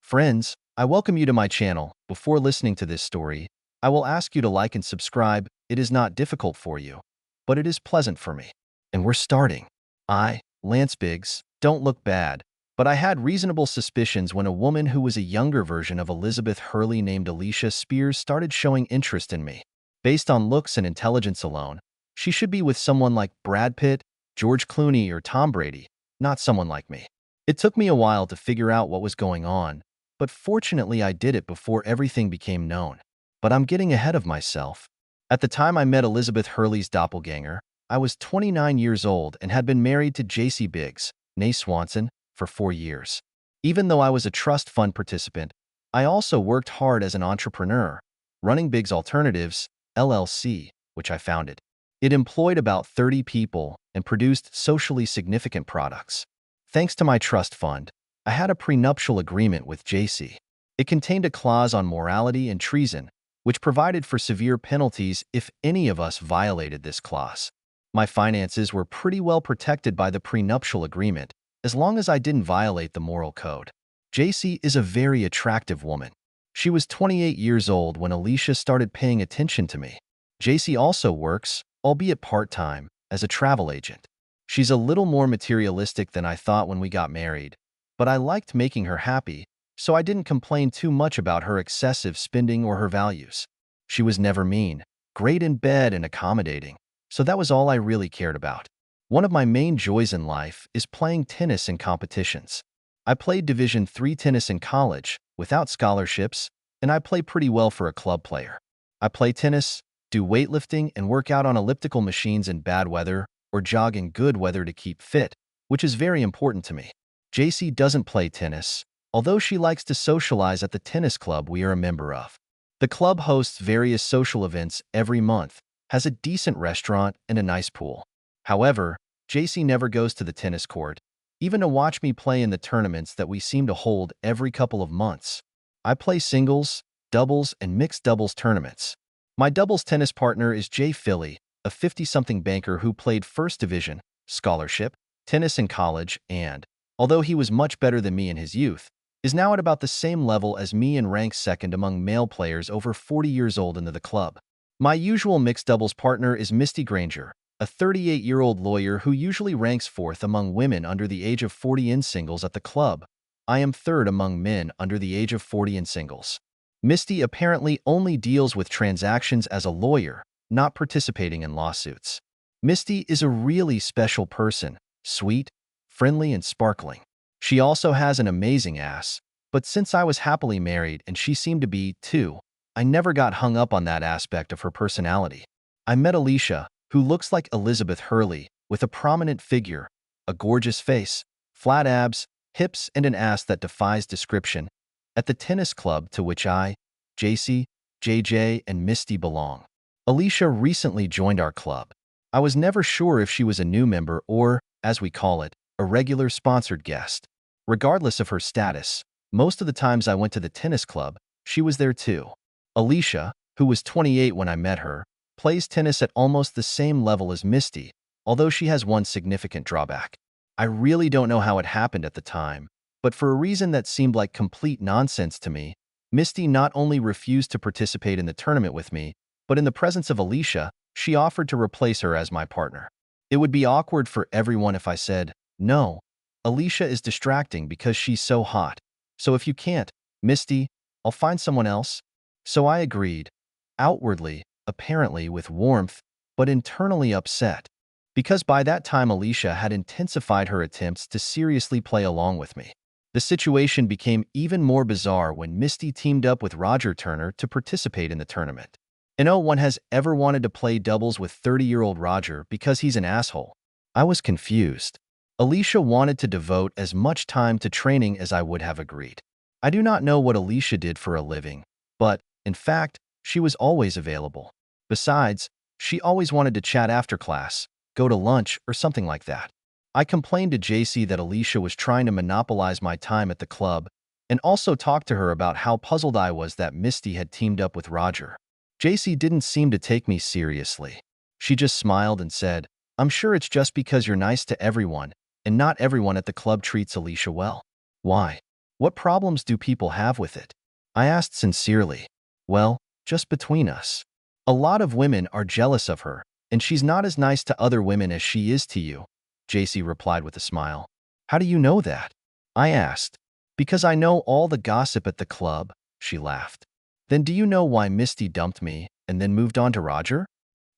Friends, I welcome you to my channel. Before listening to this story, I will ask you to like and subscribe. It is not difficult for you, but it is pleasant for me. And we're starting. Lance Biggs, don't look bad, but I had reasonable suspicions when a woman who was a younger version of Elizabeth Hurley named Alicia Spears started showing interest in me. Based on looks and intelligence alone, she should be with someone like Brad Pitt, George Clooney, or Tom Brady, not someone like me. It took me a while to figure out what was going on, but fortunately I did it before everything became known. But I'm getting ahead of myself. At the time I met Elizabeth Hurley's doppelganger, I was 29 years old and had been married to J.C. Biggs, née Swanson, for 4 years. Even though I was a trust fund participant, I also worked hard as an entrepreneur, running Biggs Alternatives, LLC, which I founded. It employed about 30 people and produced socially significant products. Thanks to my trust fund, I had a prenuptial agreement with JC. It contained a clause on morality and treason, which provided for severe penalties if any of us violated this clause. My finances were pretty well protected by the prenuptial agreement, as long as I didn't violate the moral code. JC is a very attractive woman. She was 28 years old when Alicia started paying attention to me. JC also works, albeit part-time, as a travel agent. She's a little more materialistic than I thought when we got married, but I liked making her happy, so I didn't complain too much about her excessive spending or her values. She was never mean, great in bed and accommodating, so that was all I really cared about. One of my main joys in life is playing tennis in competitions. I played Division III tennis in college, without scholarships, and I play pretty well for a club player. I play tennis, do weightlifting, and work out on elliptical machines in bad weather, or jog in good weather to keep fit, which is very important to me. JC doesn't play tennis, although she likes to socialize at the tennis club we are a member of. The club hosts various social events every month, has a decent restaurant, and a nice pool. However, JC never goes to the tennis court, even to watch me play in the tournaments that we seem to hold every couple of months. I play singles, doubles, and mixed doubles tournaments. My doubles tennis partner is Jay Philly, a 50-something banker who played first division, scholarship, tennis in college and, although he was much better than me in his youth, is now at about the same level as me and ranks second among male players over 40 years old into the club. My usual mixed doubles partner is Misty Granger, a 38-year-old lawyer who usually ranks fourth among women under the age of 40 in singles at the club. I am third among men under the age of 40 in singles. Misty apparently only deals with transactions as a lawyer, not participating in lawsuits. Misty is a really special person, sweet, friendly, and sparkling. She also has an amazing ass, but since I was happily married and she seemed to be, too, I never got hung up on that aspect of her personality. I met Alicia, who looks like Elizabeth Hurley, with a prominent figure, a gorgeous face, flat abs, hips, and an ass that defies description, at the tennis club to which I, JC, JJ, and Misty belong. Alicia recently joined our club. I was never sure if she was a new member or, as we call it, a regular sponsored guest. Regardless of her status, most of the times I went to the tennis club, she was there too. Alicia, who was 28 when I met her, plays tennis at almost the same level as Misty, although she has one significant drawback. I really don't know how it happened at the time, but for a reason that seemed like complete nonsense to me, Misty not only refused to participate in the tournament with me, but in the presence of Alicia, she offered to replace her as my partner. It would be awkward for everyone if I said, "No, Alicia is distracting because she's so hot. So if you can't, Misty, I'll find someone else." So I agreed, outwardly, apparently with warmth, but internally upset, because by that time Alicia had intensified her attempts to seriously play along with me. The situation became even more bizarre when Misty teamed up with Roger Turner to participate in the tournament. And no one has ever wanted to play doubles with 30-year-old Roger because he's an asshole. I was confused. Alicia wanted to devote as much time to training as I would have agreed. I do not know what Alicia did for a living, but, in fact, she was always available. Besides, she always wanted to chat after class, go to lunch, or something like that. I complained to JC that Alicia was trying to monopolize my time at the club, and also talked to her about how puzzled I was that Misty had teamed up with Roger. JC didn't seem to take me seriously. She just smiled and said, "I'm sure it's just because you're nice to everyone, and not everyone at the club treats Alicia well." Why? What problems do people have with it? I asked sincerely. Well, just between us. A lot of women are jealous of her, and she's not as nice to other women as she is to you, JC replied with a smile. How do you know that? I asked. Because I know all the gossip at the club, she laughed. Then do you know why Misty dumped me and then moved on to Roger?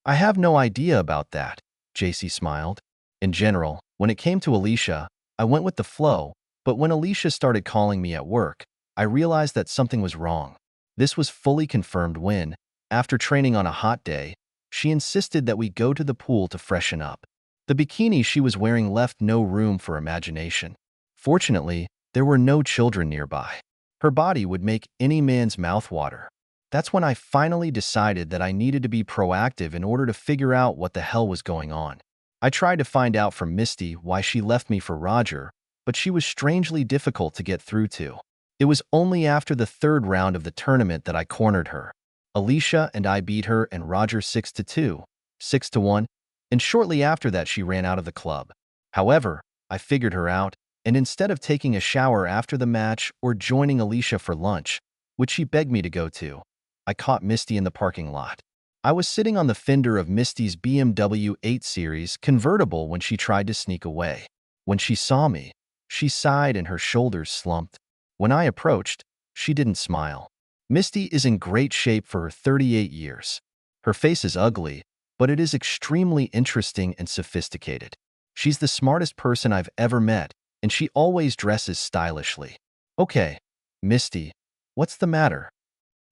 I have no idea about that, JC smiled. In general, when it came to Alicia, I went with the flow, but when Alicia started calling me at work, I realized that something was wrong. This was fully confirmed when, after training on a hot day, she insisted that we go to the pool to freshen up. The bikini she was wearing left no room for imagination. Fortunately, there were no children nearby. Her body would make any man's mouth water. That's when I finally decided that I needed to be proactive in order to figure out what the hell was going on. I tried to find out from Misty why she left me for Roger, but she was strangely difficult to get through to. It was only after the third round of the tournament that I cornered her. Alicia and I beat her and Roger 6-2, 6-1, and shortly after that she ran out of the club. However, I figured her out, and instead of taking a shower after the match or joining Alicia for lunch, which she begged me to go to, I caught Misty in the parking lot. I was sitting on the fender of Misty's BMW 8 Series convertible when she tried to sneak away. When she saw me, she sighed and her shoulders slumped. When I approached, she didn't smile. Misty is in great shape for her 38 years. Her face is ugly, but it is extremely interesting and sophisticated. She's the smartest person I've ever met, and she always dresses stylishly. Okay, Misty, what's the matter?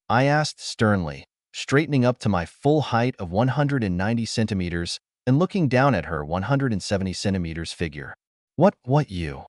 I asked sternly, straightening up to my full height of 190 centimeters and looking down at her 170 centimeters figure. What you?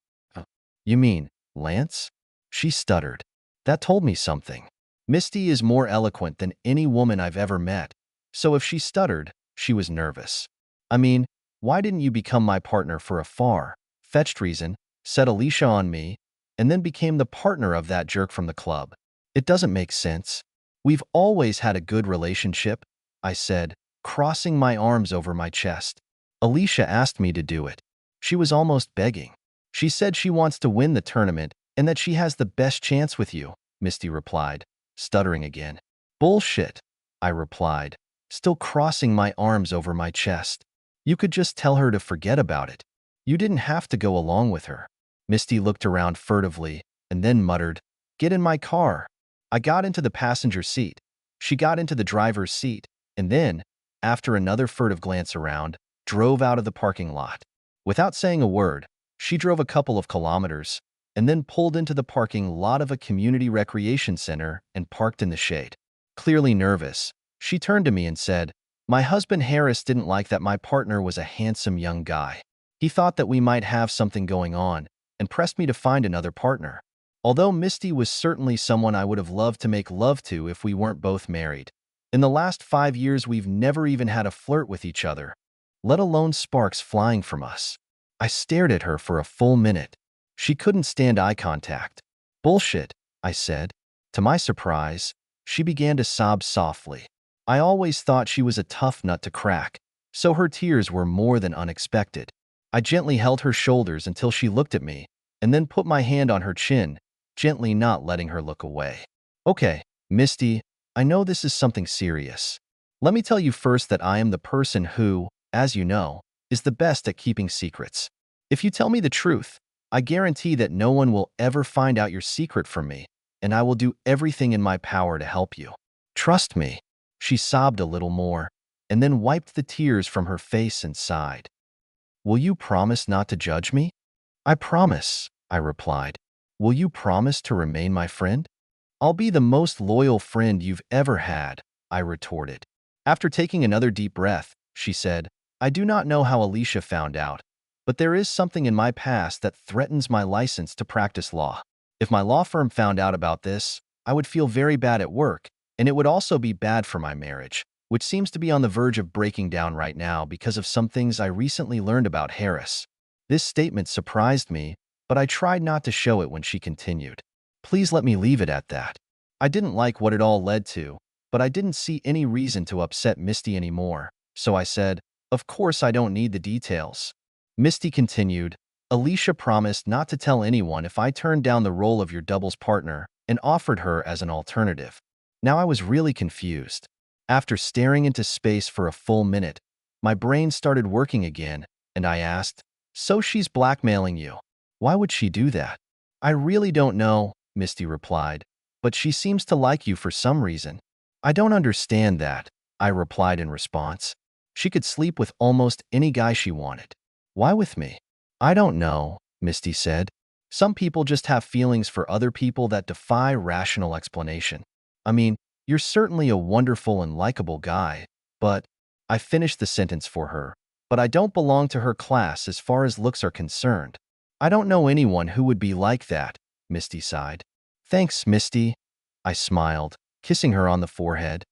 You mean, Lance? She stuttered. That told me something. Misty is more eloquent than any woman I've ever met, so if she stuttered, she was nervous. I mean, why didn't you become my partner for a far-fetched reason, set Alicia on me, and then became the partner of that jerk from the club? It doesn't make sense. We've always had a good relationship, I said, crossing my arms over my chest. Alicia asked me to do it. She was almost begging. She said she wants to win the tournament and that she has the best chance with you, Misty replied, stuttering again. Bullshit, I replied, still crossing my arms over my chest. You could just tell her to forget about it. You didn't have to go along with her. Misty looked around furtively and then muttered, Get in my car. I got into the passenger seat. She got into the driver's seat, and then, after another furtive glance around, drove out of the parking lot. Without saying a word, she drove a couple of kilometers and then pulled into the parking lot of a community recreation center and parked in the shade. Clearly nervous, she turned to me and said, My husband Harris didn't like that my partner was a handsome young guy. He thought that we might have something going on and pressed me to find another partner. Although Misty was certainly someone I would have loved to make love to if we weren't both married. In the last 5 years, we've never even had a flirt with each other, let alone sparks flying from us. I stared at her for a full minute. She couldn't stand eye contact. Bullshit, I said. To my surprise, she began to sob softly. I always thought she was a tough nut to crack, so her tears were more than unexpected. I gently held her shoulders until she looked at me, and then put my hand on her chin, gently not letting her look away. Okay, Misty, I know this is something serious. Let me tell you first that I am the person who, as you know, is the best at keeping secrets. If you tell me the truth, I guarantee that no one will ever find out your secret from me, and I will do everything in my power to help you. Trust me. She sobbed a little more, and then wiped the tears from her face and sighed. Will you promise not to judge me? I promise, I replied. Will you promise to remain my friend? I'll be the most loyal friend you've ever had, I retorted. After taking another deep breath, she said, I do not know how Alicia found out, but there is something in my past that threatens my license to practice law. If my law firm found out about this, I would feel very bad at work, and it would also be bad for my marriage, which seems to be on the verge of breaking down right now because of some things I recently learned about Harris. This statement surprised me, but I tried not to show it when she continued. Please let me leave it at that. I didn't like what it all led to, but I didn't see any reason to upset Misty anymore, so I said, Of course I don't need the details. Misty continued, Alicia promised not to tell anyone if I turned down the role of your doubles partner and offered her as an alternative. Now I was really confused. After staring into space for a full minute, my brain started working again, and I asked, "So she's blackmailing you? Why would she do that?" "I really don't know," Misty replied, "but she seems to like you for some reason." "I don't understand that," I replied in response. "She could sleep with almost any guy she wanted. Why with me?" "I don't know," Misty said. "Some people just have feelings for other people that defy rational explanation. I mean, you're certainly a wonderful and likable guy, but—" I finished the sentence for her. "But I don't belong to her class as far as looks are concerned." "I don't know anyone who would be like that," Misty sighed. "Thanks, Misty," I smiled, kissing her on the forehead.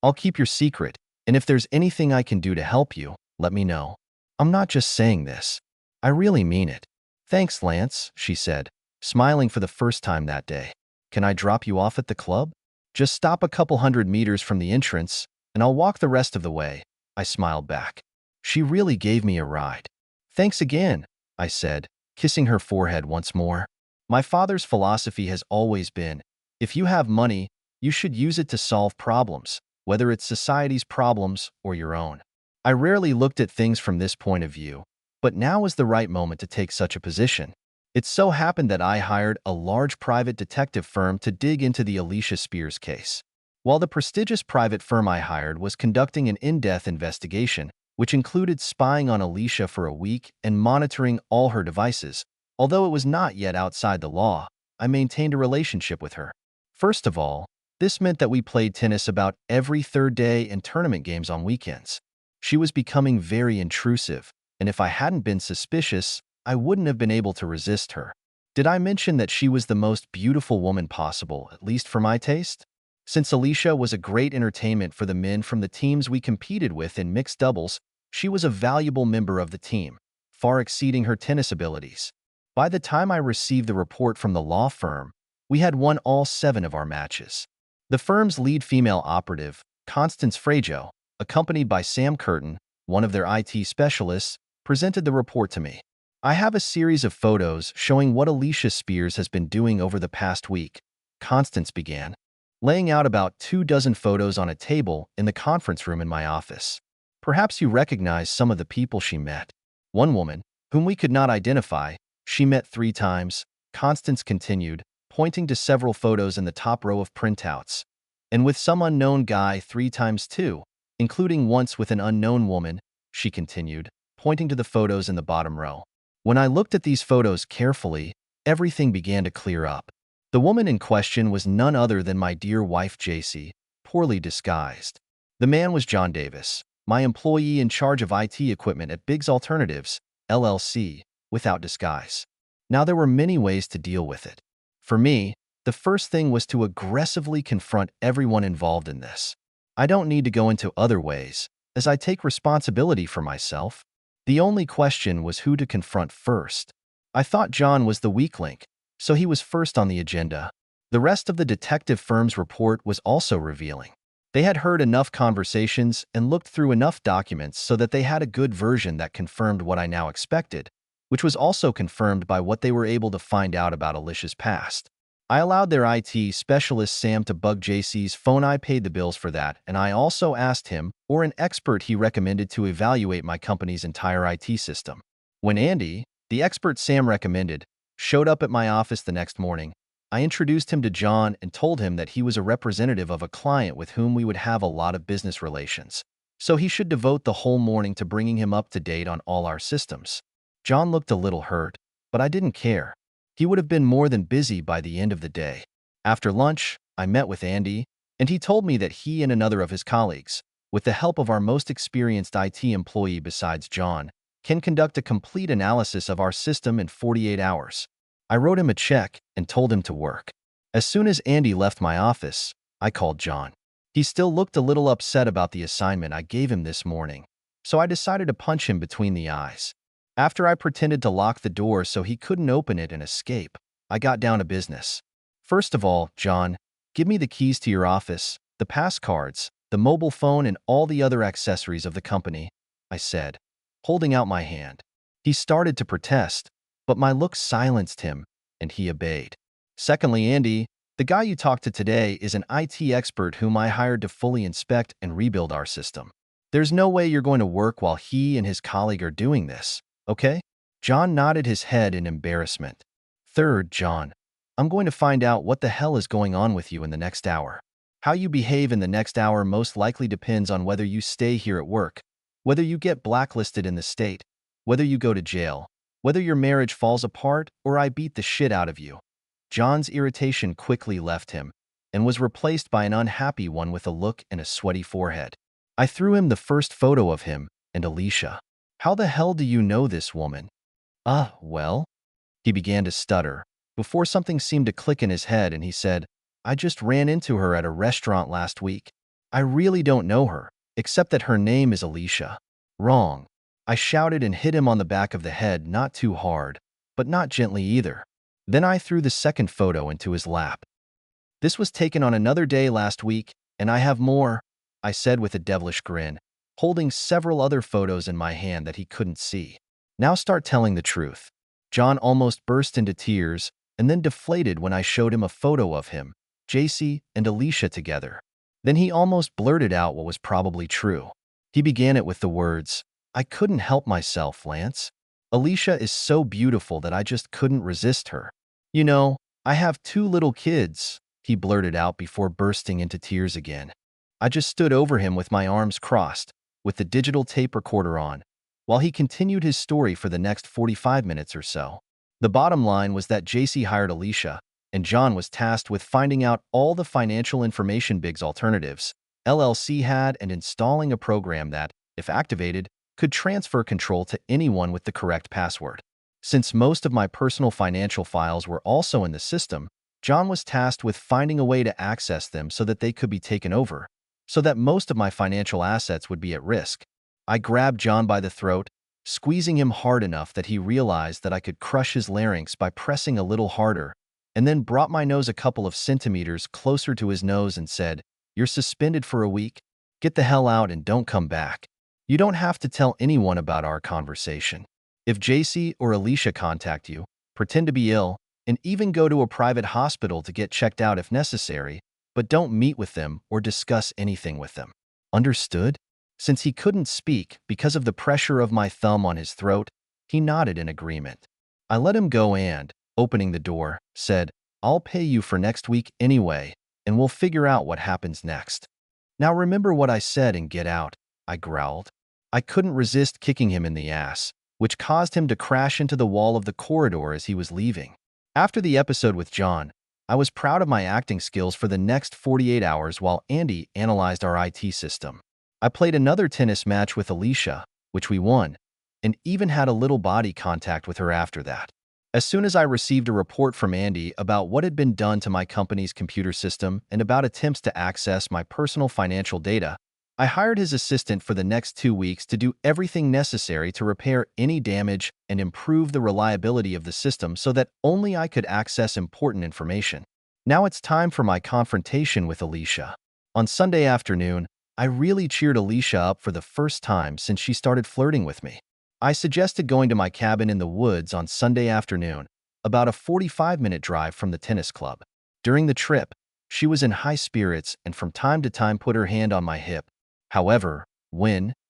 "I'll keep your secret, and if there's anything I can do to help you, let me know. I'm not just saying this. I really mean it." "Thanks, Lance," she said, smiling for the first time that day. "Can I drop you off at the club? Just stop a couple 100 meters from the entrance, and I'll walk the rest of the way," I smiled back. She really gave me a ride. "Thanks again," I said, kissing her forehead once more. My father's philosophy has always been, if you have money, you should use it to solve problems, whether it's society's problems or your own. I rarely looked at things from this point of view, but now was the right moment to take such a position. It so happened that I hired a large private detective firm to dig into the Alicia Spears case. While the prestigious private firm I hired was conducting an in-depth investigation, which included spying on Alicia for a week and monitoring all her devices, although it was not yet outside the law, I maintained a relationship with her. First of all, this meant that we played tennis about every third day and tournament games on weekends. She was becoming very intrusive, and if I hadn't been suspicious, I wouldn't have been able to resist her. Did I mention that she was the most beautiful woman possible, at least for my taste? Since Alicia was a great entertainment for the men from the teams we competed with in mixed doubles, she was a valuable member of the team, far exceeding her tennis abilities. By the time I received the report from the law firm, we had won all 7 of our matches. The firm's lead female operative, Constance Frajo, accompanied by Sam Curtin, one of their IT specialists, presented the report to me. "I have a series of photos showing what Alicia Spears has been doing over the past week," Constance began, laying out about 24 photos on a table in the conference room in my office. "Perhaps you recognize some of the people she met. One woman, whom we could not identify, she met 3 times," Constance continued, pointing to several photos in the top row of printouts. "And with some unknown guy 3 times too, including once with an unknown woman," she continued, pointing to the photos in the bottom row. When I looked at these photos carefully, everything began to clear up. The woman in question was none other than my dear wife JC, poorly disguised. The man was John Davis, my employee in charge of IT equipment at Biggs Alternatives, LLC, without disguise. Now there were many ways to deal with it. For me, the first thing was to aggressively confront everyone involved in this. I don't need to go into other ways, as I take responsibility for myself. The only question was who to confront first. I thought John was the weak link, so he was first on the agenda. The rest of the detective firm's report was also revealing. They had heard enough conversations and looked through enough documents so that they had a good version that confirmed what I now expected, which was also confirmed by what they were able to find out about Alicia's past. I allowed their IT specialist Sam to bug JC's phone. I paid the bills for that, and I also asked him, or an expert he recommended, to evaluate my company's entire IT system. When Andy, the expert Sam recommended, showed up at my office the next morning, I introduced him to John and told him that he was a representative of a client with whom we would have a lot of business relations, so he should devote the whole morning to bringing him up to date on all our systems. John looked a little hurt, but I didn't care. He would have been more than busy by the end of the day. After lunch, I met with Andy, and he told me that he and another of his colleagues, with the help of our most experienced IT employee besides John, can conduct a complete analysis of our system in 48 hours. I wrote him a check and told him to work. As soon as Andy left my office, I called John. He still looked a little upset about the assignment I gave him this morning, so I decided to punch him between the eyes. After I pretended to lock the door so he couldn't open it and escape, I got down to business. "First of all, John, give me the keys to your office, the pass cards, the mobile phone, and all the other accessories of the company," I said, holding out my hand. He started to protest, But my look silenced him, and he obeyed. Secondly, Andy, the guy you talked to today is an IT expert whom I hired to fully inspect and rebuild our system. There's no way you're going to work while he and his colleague are doing this, okay? John nodded his head in embarrassment. Third, John, I'm going to find out what the hell is going on with you in the next hour. How you behave in the next hour most likely depends on whether you stay here at work, whether you get blacklisted in the state, whether you go to jail, whether your marriage falls apart, or I beat the shit out of you. John's irritation quickly left him and was replaced by an unhappy one with a look and a sweaty forehead. I threw him the first photo of him and Alicia. How the hell do you know this woman? Well, he began to stutter, before something seemed to click in his head and he said, I just ran into her at a restaurant last week. I really don't know her, except that her name is Alicia. Wrong. I shouted and hit him on the back of the head, not too hard, but not gently either. Then I threw the second photo into his lap. This was taken on another day last week, and I have more, I said with a devilish grin, holding several other photos in my hand that he couldn't see. Now start telling the truth. John almost burst into tears and then deflated when I showed him a photo of him, JC, and Alicia together. Then he almost blurted out what was probably true. He began it with the words, I couldn't help myself, Lance. Alicia is so beautiful that I just couldn't resist her. You know, I have 2 little kids, he blurted out before bursting into tears again. I just stood over him with my arms crossed, with the digital tape recorder on, while he continued his story for the next 45 minutes or so. The bottom line was that JC hired Alicia, and John was tasked with finding out all the financial information Big's alternatives, LLC had, and installing a program that, if activated, could transfer control to anyone with the correct password. Since most of my personal financial files were also in the system, John was tasked with finding a way to access them so that they could be taken over, so that most of my financial assets would be at risk. I grabbed John by the throat, squeezing him hard enough that he realized that I could crush his larynx by pressing a little harder, and then brought my nose a couple of centimeters closer to his nose and said, You're suspended for a week. Get the hell out and don't come back. You don't have to tell anyone about our conversation. If JC or Alicia contact you, pretend to be ill, and even go to a private hospital to get checked out if necessary, but don't meet with them or discuss anything with them. Understood? Since he couldn't speak because of the pressure of my thumb on his throat, he nodded in agreement. I let him go and, opening the door, said, I'll pay you for next week anyway, and we'll figure out what happens next. Now remember what I said and get out, I growled. I couldn't resist kicking him in the ass, which caused him to crash into the wall of the corridor as he was leaving. After the episode with John, I was proud of my acting skills for the next 48 hours while Andy analyzed our IT system. I played another tennis match with Alicia, which we won, and even had a little body contact with her after that. As soon as I received a report from Andy about what had been done to my company's computer system and about attempts to access my personal financial data, I hired his assistant for the next 2 weeks to do everything necessary to repair any damage and improve the reliability of the system so that only I could access important information. Now it's time for my confrontation with Alicia. On Sunday afternoon, I really cheered Alicia up for the first time since she started flirting with me. I suggested going to my cabin in the woods on Sunday afternoon, about a 45-minute drive from the tennis club. During the trip, she was in high spirits and from time to time put her hand on my hip. However,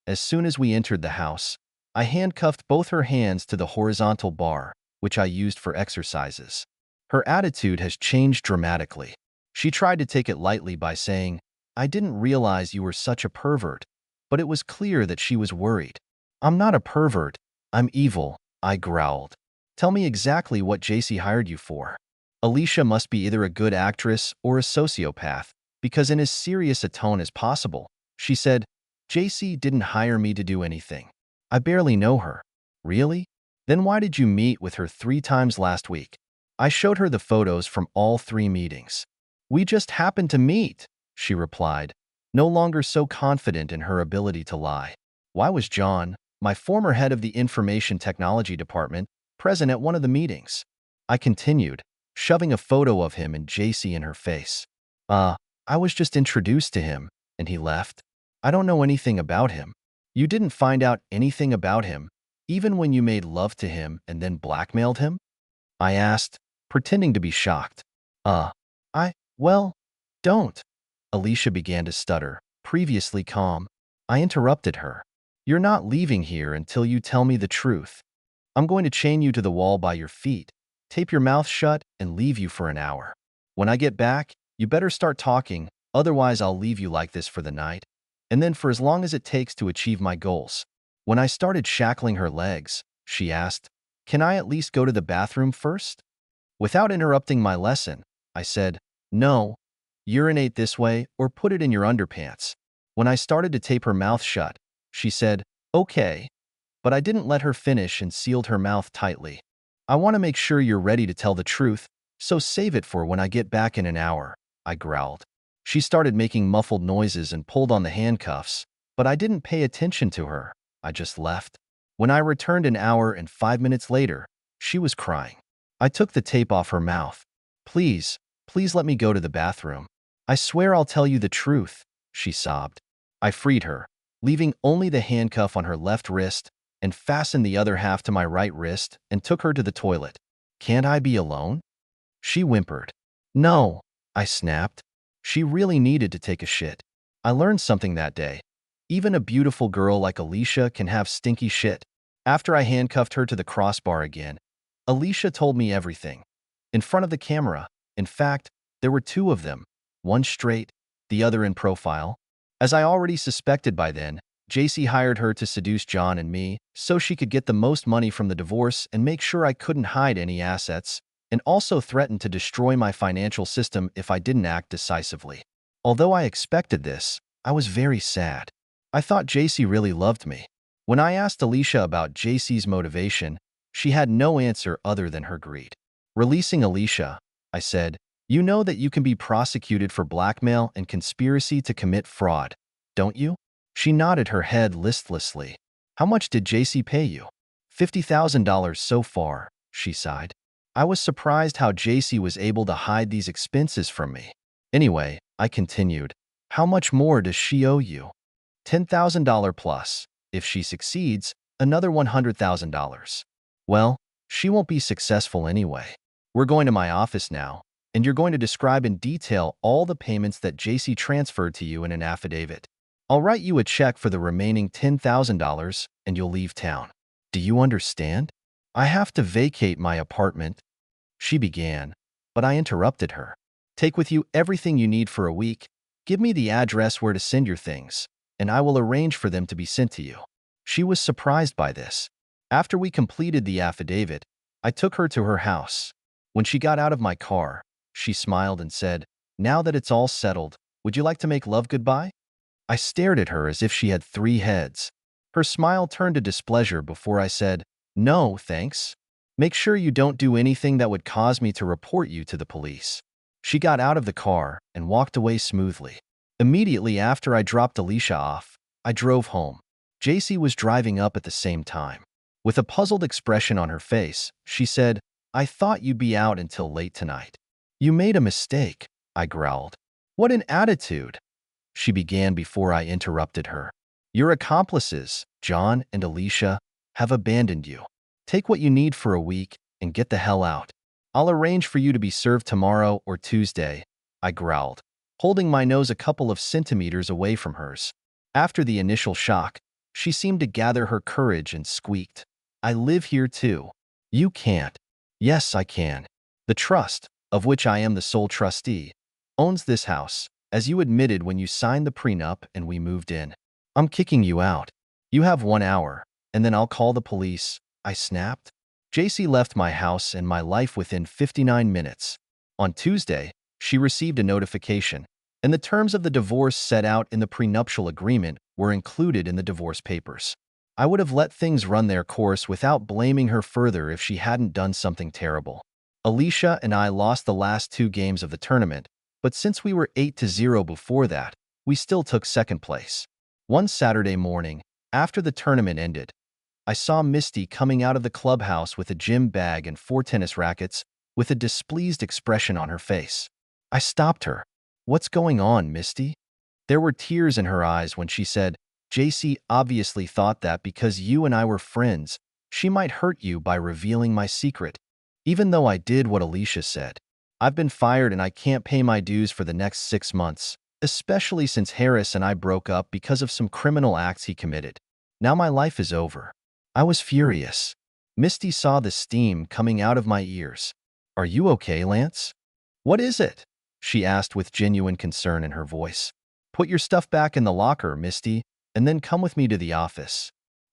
as soon as we entered the house, I handcuffed both her hands to the horizontal bar, which I used for exercises. Her attitude has changed dramatically. She tried to take it lightly by saying, I didn't realize you were such a pervert, but it was clear that she was worried. I'm not a pervert, I'm evil, I growled. Tell me exactly what JC hired you for. Alicia must be either a good actress or a sociopath, because in as serious a tone as possible, she said, JC didn't hire me to do anything. I barely know her. Really? Then why did you meet with her 3 times last week? I showed her the photos from all 3 meetings. We just happened to meet, she replied, no longer so confident in her ability to lie. Why was John, my former head of the information technology department, present at one of the meetings? I continued, shoving a photo of him and JC in her face. I was just introduced to him, and he left. I don't know anything about him. You didn't find out anything about him, Even when you made love to him and then blackmailed him? I asked, pretending to be shocked. Uh, well, don't. Alicia began to stutter, previously calm. I interrupted her. You're not leaving here until you tell me the truth. I'm going to chain you to the wall by your feet, tape your mouth shut, and leave you for an hour. When I get back, you better start talking, otherwise I'll leave you like this for the night, and then for as long as it takes to achieve my goals. When I started shackling her legs, she asked, "Can I at least go to the bathroom first?" Without interrupting my lesson, I said, "No, urinate this way or put it in your underpants." When I started to tape her mouth shut, she said, "Okay," but I didn't let her finish and sealed her mouth tightly. "I want to make sure you're ready to tell the truth, so save it for when I get back in an hour," I growled. She started making muffled noises and pulled on the handcuffs, but I didn't pay attention to her. I just left. When I returned an hour and 5 minutes later, she was crying. I took the tape off her mouth. Please let me go to the bathroom. I swear I'll tell you the truth," she sobbed. I freed her, leaving only the handcuff on her left wrist, and fastened the other half to my right wrist and took her to the toilet. "Can't I be alone?" She whimpered. "No," I snapped. She really needed to take a shit. I learned something that day. Even a beautiful girl like Alicia can have stinky shit. After I handcuffed her to the crossbar again, Alicia told me everything. In front of the camera. In fact, there were two of them, one straight, the other in profile. As I already suspected by then, JC hired her to seduce John and me so she could get the most money from the divorce and make sure I couldn't hide any assets, and also threatened to destroy my financial system if I didn't act decisively. Although I expected this, I was very sad. I thought JC really loved me. When I asked Alicia about JC's motivation, she had no answer other than her greed. Releasing Alicia, I said, "You know that you can be prosecuted for blackmail and conspiracy to commit fraud, don't you?" She nodded her head listlessly. "How much did JC pay you?" $50,000 so far, she sighed. I was surprised how JC was able to hide these expenses from me. Anyway, I continued, "How much more does she owe you?" $10,000 plus. If she succeeds, another $100,000. Well, she won't be successful anyway. We're going to my office now, and you're going to describe in detail all the payments that JC transferred to you in an affidavit. I'll write you a check for the remaining $10,000 and you'll leave town. Do you understand? I have to vacate my apartment," she began, but I interrupted her. "Take with you everything you need for a week. Give me the address where to send your things, and I will arrange for them to be sent to you." She was surprised by this. After we completed the affidavit, I took her to her house. When she got out of my car, she smiled and said, "Now that it's all settled, would you like to make love goodbye?" I stared at her as if she had three heads. Her smile turned to displeasure before I said, "No, thanks. Make sure you don't do anything that would cause me to report you to the police." She got out of the car and walked away smoothly. Immediately after I dropped Alicia off, I drove home. JC was driving up at the same time. With a puzzled expression on her face, she said, "I thought you'd be out until late tonight." "You made a mistake," I growled. "What an attitude," she began before I interrupted her. "Your accomplices, John and Alicia, have abandoned you. Take what you need for a week and get the hell out. I'll arrange for you to be served tomorrow or Tuesday," I growled, holding my nose a couple of centimeters away from hers. After the initial shock, she seemed to gather her courage and squeaked, "I live here too." "You can't." "Yes, I can. The trust, of which I am the sole trustee, owns this house, as you admitted when you signed the prenup and we moved in. I'm kicking you out. You have 1 hour, and then I'll call the police," I snapped. JC left my house and my life within 59 minutes. On Tuesday, she received a notification, and the terms of the divorce set out in the prenuptial agreement were included in the divorce papers. I would have let things run their course without blaming her further if she hadn't done something terrible. Alicia and I lost the last 2 games of the tournament, but since we were 8-0 before that, we still took second place. One Saturday morning, after the tournament ended, I saw Misty coming out of the clubhouse with a gym bag and 4 tennis rackets, with a displeased expression on her face. I stopped her. "What's going on, Misty?" There were tears in her eyes when she said, "JC obviously thought that because you and I were friends, She might hurt you by revealing my secret. Even though I did what Alicia said, I've been fired and I can't pay my dues for the next 6 months, especially since Harris and I broke up because of some criminal acts he committed. Now my life is over. I was furious. Misty saw the steam coming out of my ears. Are you okay, Lance? What is it? She asked with genuine concern in her voice. Put your stuff back in the locker, Misty, and then come with me to the office.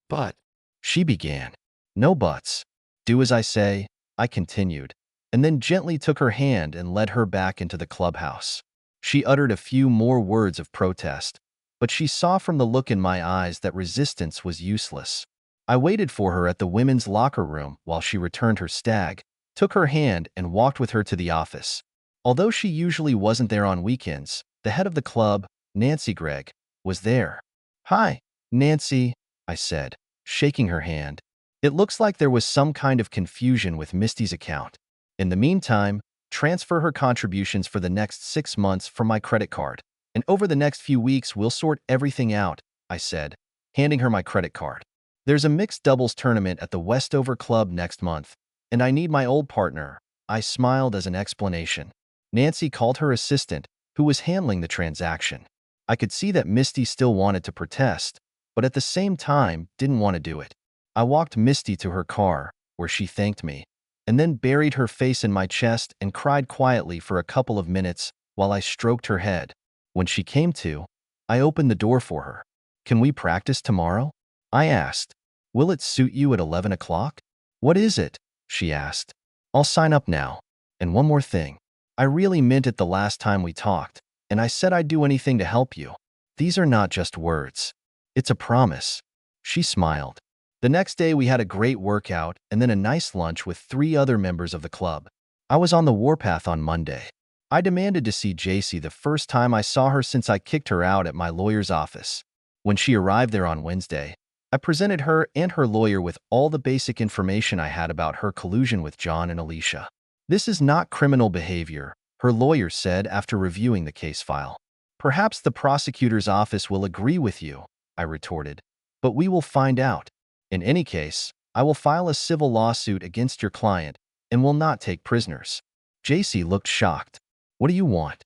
But, she began. No buts. Do as I say, I continued, and then gently took her hand and led her back into the clubhouse. She uttered a few more words of protest, but she saw from the look in my eyes that resistance was useless. I waited for her at the women's locker room while she returned her stag, took her hand and walked with her to the office. Although she usually wasn't there on weekends, the head of the club, Nancy Gregg, was there. Hi, Nancy, I said, shaking her hand. It looks like there was some kind of confusion with Misty's account. In the meantime, transfer her contributions for the next 6 months from my credit card. And over the next few weeks, we'll sort everything out, I said, handing her my credit card. There's a mixed doubles tournament at the Westover Club next month, and I need my old partner. I smiled as an explanation. Nancy called her assistant, who was handling the transaction. I could see that Misty still wanted to protest, but at the same time didn't want to do it. I walked Misty to her car, where she thanked me, and then buried her face in my chest and cried quietly for a couple of minutes while I stroked her head. When she came to, I opened the door for her. Can we practice tomorrow? I asked. Will it suit you at 11 o'clock? What is it? She asked. I'll sign up now. And one more thing. I really meant it the last time we talked, and I said I'd do anything to help you. These are not just words. It's a promise. She smiled. The next day we had a great workout and then a nice lunch with 3 other members of the club. I was on the warpath on Monday. I demanded to see JC the first time I saw her since I kicked her out at my lawyer's office. When she arrived there on Wednesday, I presented her and her lawyer with all the basic information I had about her collusion with John and Alicia. This is not criminal behavior, her lawyer said after reviewing the case file. Perhaps the prosecutor's office will agree with you, I retorted, but we will find out. In any case, I will file a civil lawsuit against your client and will not take prisoners. JC looked shocked. What do you want?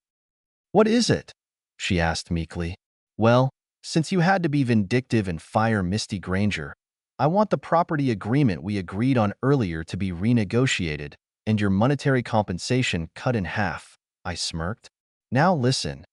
What is it? She asked meekly. Well, since you had to be vindictive and fire Misty Granger, I want the property agreement we agreed on earlier to be renegotiated and your monetary compensation cut in half. I smirked. Now listen.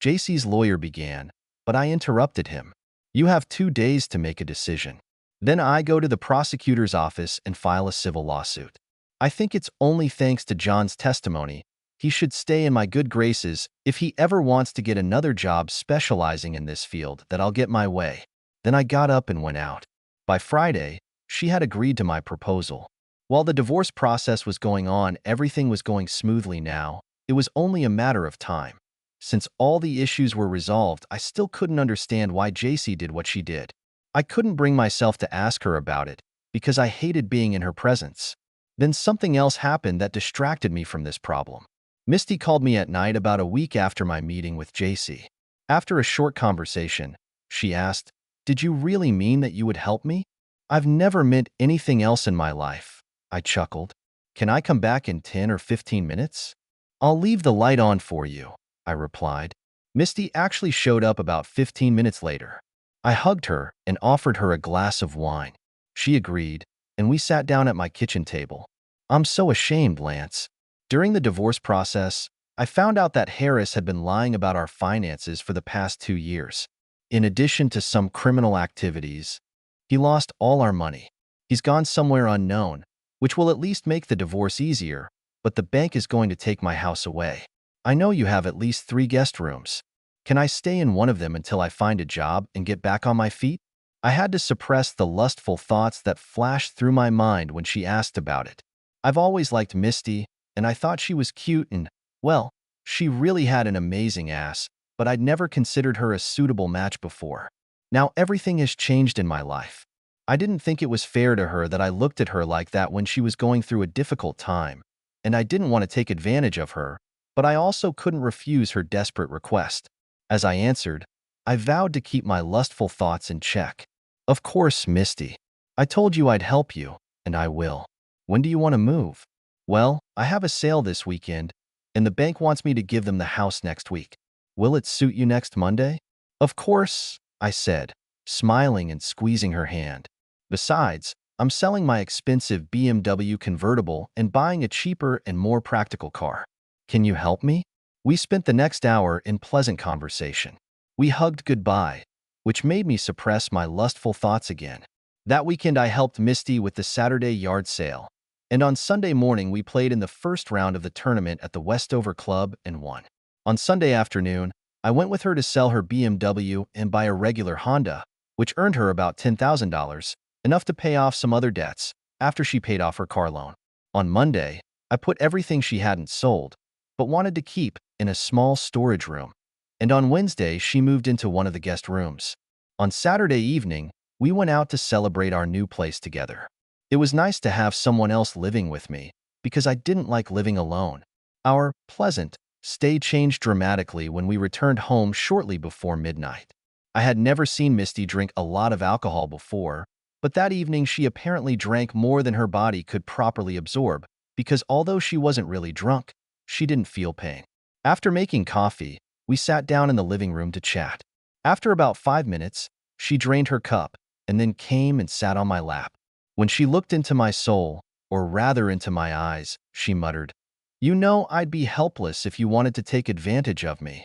JC's lawyer began, but I interrupted him. You have 2 days to make a decision. Then I go to the prosecutor's office and file a civil lawsuit. I think it's only thanks to John's testimony he should stay in my good graces if he ever wants to get another job specializing in this field that I'll get my way. Then I got up and went out. By Friday, she had agreed to my proposal. While the divorce process was going on, everything was going smoothly now. It was only a matter of time. Since all the issues were resolved, I still couldn't understand why JC did what she did. I couldn't bring myself to ask her about it because I hated being in her presence. Then something else happened that distracted me from this problem. Misty called me at night about a week after my meeting with JC. After a short conversation, she asked, Did you really mean that you would help me? I've never meant anything else in my life. I chuckled. Can I come back in 10 or 15 minutes? I'll leave the light on for you, I replied. Misty actually showed up about 15 minutes later. I hugged her and offered her a glass of wine. She agreed, and we sat down at my kitchen table. I'm so ashamed, Lance. During the divorce process, I found out that Harris had been lying about our finances for the past 2 years. In addition to some criminal activities, he lost all our money. He's gone somewhere unknown, which will at least make the divorce easier, but the bank is going to take my house away. I know you have at least 3 guest rooms. Can I stay in one of them until I find a job and get back on my feet? I had to suppress the lustful thoughts that flashed through my mind when she asked about it. I've always liked Misty, and I thought she was cute and, well, she really had an amazing ass, but I'd never considered her a suitable match before. Now everything has changed in my life. I didn't think it was fair to her that I looked at her like that when she was going through a difficult time, and I didn't want to take advantage of her, but I also couldn't refuse her desperate request. As I answered, I vowed to keep my lustful thoughts in check. Of course, Misty. I told you I'd help you, and I will. When do you want to move? Well, I have a sale this weekend, and the bank wants me to give them the house next week. Will it suit you next Monday? Of course, I said, smiling and squeezing her hand. Besides, I'm selling my expensive BMW convertible and buying a cheaper and more practical car. Can you help me? We spent the next hour in pleasant conversation. We hugged goodbye, which made me suppress my lustful thoughts again. That weekend I helped Misty with the Saturday yard sale, and on Sunday morning we played in the first round of the tournament at the Westover Club and won. On Sunday afternoon, I went with her to sell her BMW and buy a regular Honda, which earned her about $10,000, enough to pay off some other debts after she paid off her car loan. On Monday, I put everything she hadn't sold, but wanted to keep, in a small storage room. And on Wednesday, she moved into one of the guest rooms. On Saturday evening, we went out to celebrate our new place together. It was nice to have someone else living with me, because I didn't like living alone. Our pleasant stay changed dramatically when we returned home shortly before midnight. I had never seen Misty drink a lot of alcohol before, but that evening she apparently drank more than her body could properly absorb, because although she wasn't really drunk, she didn't feel pain. After making coffee, we sat down in the living room to chat. After about 5 minutes, she drained her cup and then came and sat on my lap. When she looked into my soul, or rather into my eyes, she muttered, "You know I'd be helpless if you wanted to take advantage of me.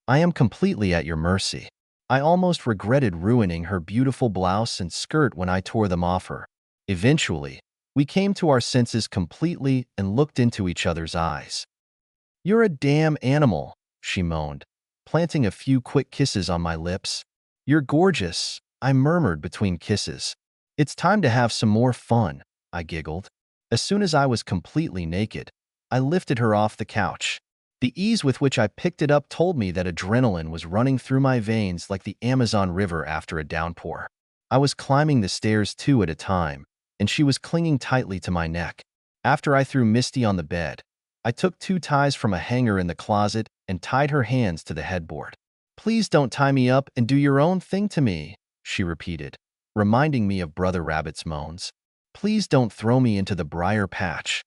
I am completely at your mercy." I almost regretted ruining her beautiful blouse and skirt when I tore them off her. Eventually, we came to our senses completely and looked into each other's eyes. "You're a damn animal," she moaned, planting a few quick kisses on my lips. "You're gorgeous," I murmured between kisses. "It's time to have some more fun," I giggled. As soon as I was completely naked, I lifted her off the couch. The ease with which I picked it up told me that adrenaline was running through my veins like the Amazon River after a downpour. I was climbing the stairs 2 at a time, and she was clinging tightly to my neck. After I threw Misty on the bed, I took 2 ties from a hanger in the closet and tied her hands to the headboard. "Please don't tie me up and do your own thing to me," she repeated, reminding me of Brother Rabbit's moans. "Please don't throw me into the briar patch."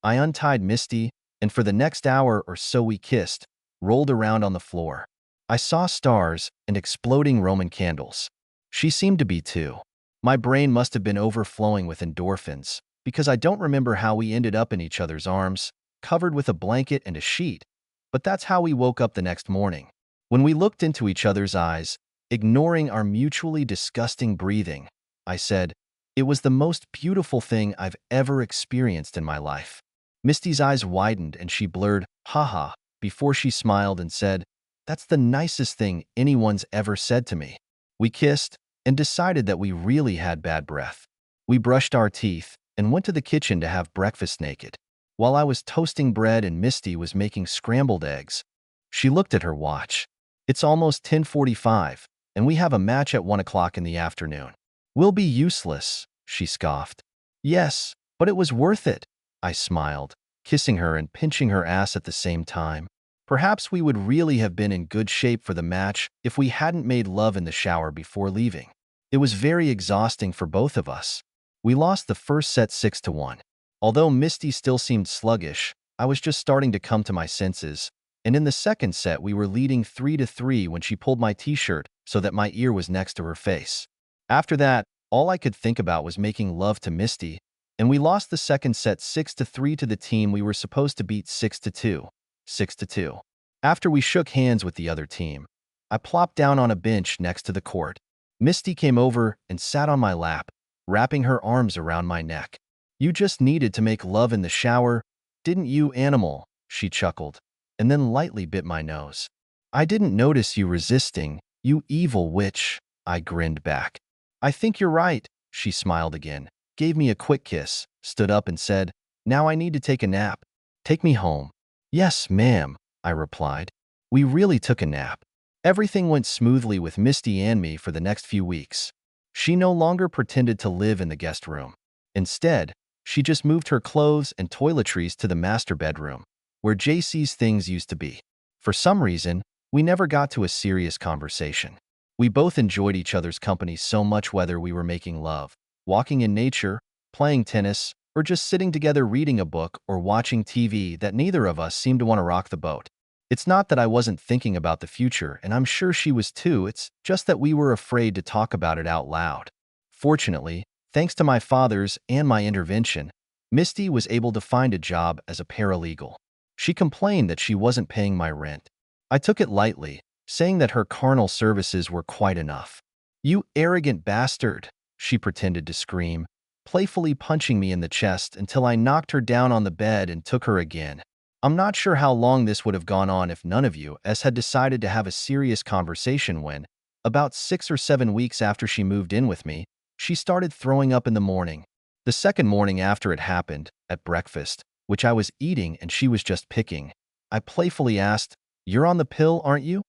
I untied Misty, and for the next hour or so we kissed, rolled around on the floor. I saw stars and exploding Roman candles. She seemed to be too. My brain must have been overflowing with endorphins, because I don't remember how we ended up in each other's arms, covered with a blanket and a sheet, but that's how we woke up the next morning. When we looked into each other's eyes, ignoring our mutually disgusting breathing, I said, "It was the most beautiful thing I've ever experienced in my life." Misty's eyes widened and she blurred, "Haha," before she smiled and said, "That's the nicest thing anyone's ever said to me." We kissed and decided that we really had bad breath. We brushed our teeth and went to the kitchen to have breakfast naked. While I was toasting bread and Misty was making scrambled eggs, she looked at her watch. "It's almost 10:45, and we have a match at 1 o'clock in the afternoon. We'll be useless," she scoffed. "Yes, but it was worth it," I smiled, kissing her and pinching her ass at the same time. Perhaps we would really have been in good shape for the match if we hadn't made love in the shower before leaving. It was very exhausting for both of us. We lost the first set 6-1. Although Misty still seemed sluggish, I was just starting to come to my senses, and in the second set we were leading 3-3 when she pulled my t-shirt so that my ear was next to her face. After that, all I could think about was making love to Misty, and we lost the second set 6-3 to the team we were supposed to beat 6-2. 6-2. After we shook hands with the other team, I plopped down on a bench next to the court. Misty came over and sat on my lap, wrapping her arms around my neck. "You just needed to make love in the shower, didn't you, animal?" she chuckled, and then lightly bit my nose. "I didn't notice you resisting, you evil witch," I grinned back. "I think you're right," she smiled again, gave me a quick kiss, stood up and said, "Now I need to take a nap. Take me home." "Yes, ma'am," I replied. We really took a nap. Everything went smoothly with Misty and me for the next few weeks. She no longer pretended to live in the guest room. Instead, she just moved her clothes and toiletries to the master bedroom, where JC's things used to be. For some reason, we never got to a serious conversation. We both enjoyed each other's company so much whether we were making love, walking in nature, playing tennis, or just sitting together reading a book or watching TV that neither of us seemed to want to rock the boat. It's not that I wasn't thinking about the future, and I'm sure she was too, it's just that we were afraid to talk about it out loud. Fortunately, thanks to my father's and my intervention, Misty was able to find a job as a paralegal. She complained that she wasn't paying my rent. I took it lightly, saying that her carnal services were quite enough. "You arrogant bastard," she pretended to scream, playfully punching me in the chest until I knocked her down on the bed and took her again. I'm not sure how long this would have gone on if none of you had decided to have a serious conversation when, about 6 or 7 weeks after she moved in with me, she started throwing up in the morning. The second morning after it happened, at breakfast, which I was eating and she was just picking, I playfully asked, "You're on the pill, aren't you?"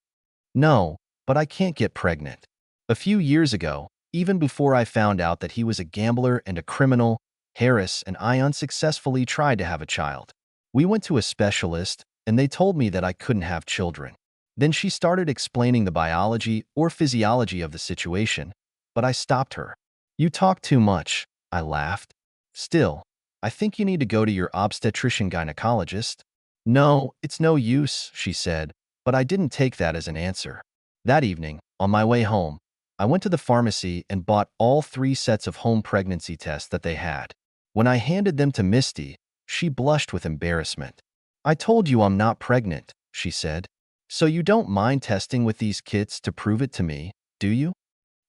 "No, but I can't get pregnant." A few years ago, even before I found out that he was a gambler and a criminal, Harris and I unsuccessfully tried to have a child. We went to a specialist, and they told me that I couldn't have children. Then she started explaining the biology or physiology of the situation, but I stopped her. "You talk too much," I laughed. "Still, I think you need to go to your obstetrician gynecologist." "No, it's no use," she said, but I didn't take that as an answer. That evening, on my way home, I went to the pharmacy and bought all 3 sets of home pregnancy tests that they had. When I handed them to Misty, she blushed with embarrassment. "I told you I'm not pregnant," she said. "So you don't mind testing with these kits to prove it to me, do you?"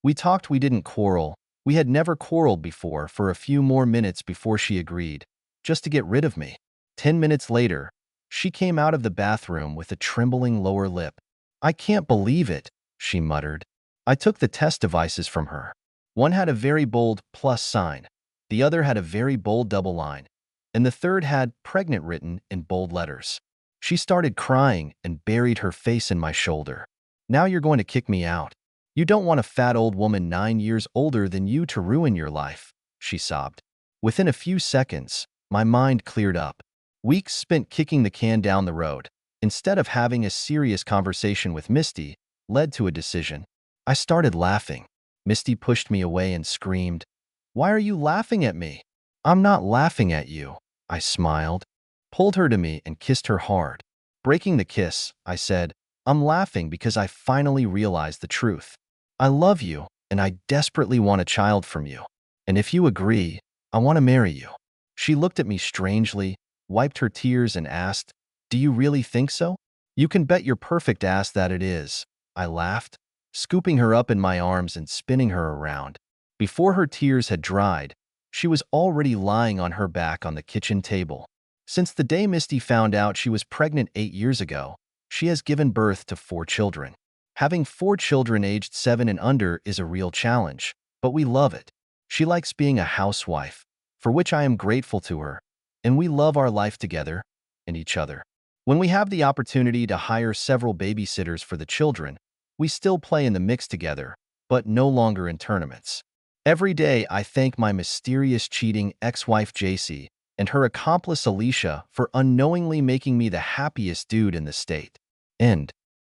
We talked. We didn't quarrel. We had never quarreled before for a few more minutes before she agreed, just to get rid of me. 10 minutes later, she came out of the bathroom with a trembling lower lip. "I can't believe it," she muttered. I took the test devices from her. One had a very bold plus sign, the other had a very bold double line, and the third had pregnant written in bold letters. She started crying and buried her face in my shoulder. "Now you're going to kick me out. You don't want a fat old woman 9 years older than you to ruin your life," she sobbed. Within a few seconds, my mind cleared up. Weeks spent kicking the can down the road, instead of having a serious conversation with Misty, led to a decision. I started laughing. Misty pushed me away and screamed, "Why are you laughing at me?" "I'm not laughing at you," I smiled, pulled her to me and kissed her hard. Breaking the kiss, I said, "I'm laughing because I finally realized the truth. I love you, and I desperately want a child from you. And if you agree, I want to marry you." She looked at me strangely, wiped her tears, and asked, "Do you really think so?" "You can bet your perfect ass that it is," I laughed, scooping her up in my arms and spinning her around. Before her tears had dried, she was already lying on her back on the kitchen table. Since the day Misty found out she was pregnant 8 years ago, she has given birth to 4 children. Having 4 children aged 7 and under is a real challenge, but we love it. She likes being a housewife, for which I am grateful to her, and we love our life together and each other. When we have the opportunity to hire several babysitters for the children, we still play in the mix together, but no longer in tournaments. Every day, I thank my mysterious cheating ex-wife JC and her accomplice Alicia for unknowingly making me the happiest dude in the state. End.